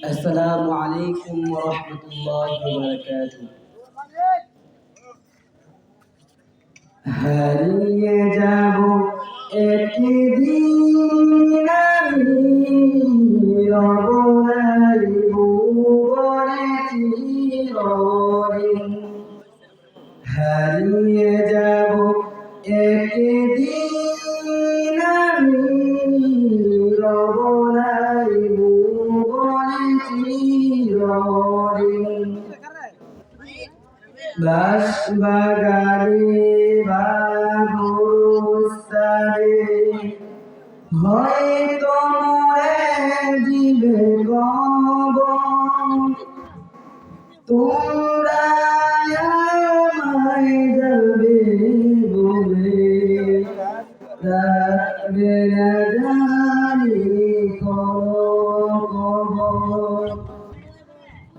আসসালামু আলাইকুম ওয়া রাহমাতুল্লাহি ওয়া বারাকাতুহু। হারিয়ে যাব একদিন আমি, রব নাই ভুবনে চিরদিন। হারিয়ে যাব একদিন আমি, রব নাই ভুবনে চিরদিন। বাঁশবাগানে বা বস্তানে হয়তো মরে দিবে কবর, তোমরা আমায় যাবে বলে রাখবে না জানি খবর।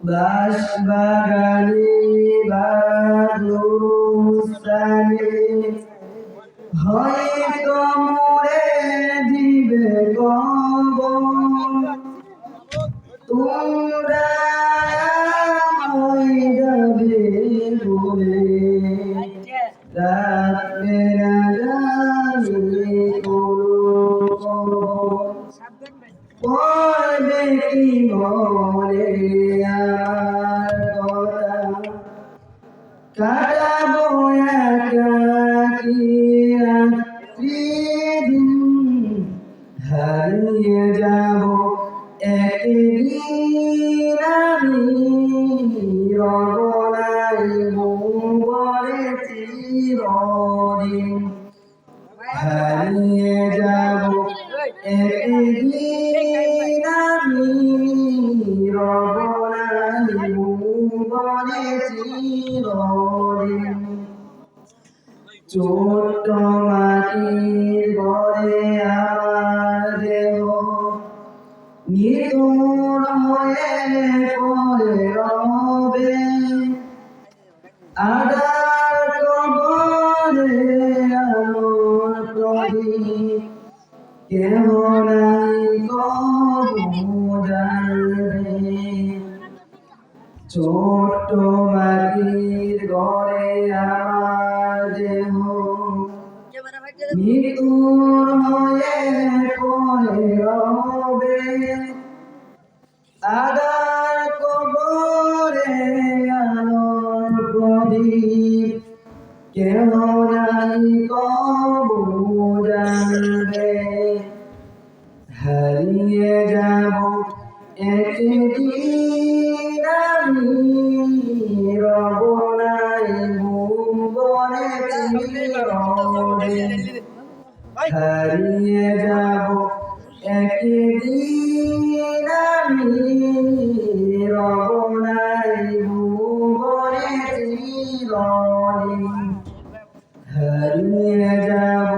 বাঁশবাগানে বা বস্তানে হয়তো মরে দিবে কবর, তোমরা আমায় যাবে বলে রাখবে না জানি কোনো খবর। পড়বে কি মনে আমার কথা, কাটাবো একাকী রাত্রিদিন। হারিয়ে যাব একদিন আমি, রব নাই ভুবনে চিরদিন। হারিয়ে যাব একদিন আমি, রব নাই ভুবনে চিরদিন। ছোট্ট মাটির ঘরে আমার দেহ নিথর হয়ে পড়ে রবে, আদার কবরে আলোর প্রদীপ কেহ নাই কবু জানবে। ছোট্ট মাটির ঘরে আমার দেহ নিথর হয়ে পড়ে রবে, আদার কবরে আলোর প্রদীপ কেহ নাই কবু জানবে। হারিয়ে যাব একদিন আমি, রব নাই ভুবনে চিরদিন। হারিয়ে যাব একদিন আমি, রব নাই ভুবনে চিরদিন। হারিয়ে যাব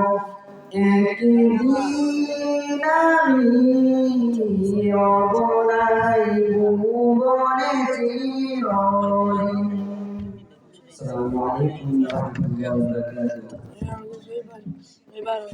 একদিন আমি, রব নাই ভুবনে চিরদিন। আসসালামু আলাইকুম ওয়া রাহমাতুল্লাহি ওয়া বারাকাতুহু।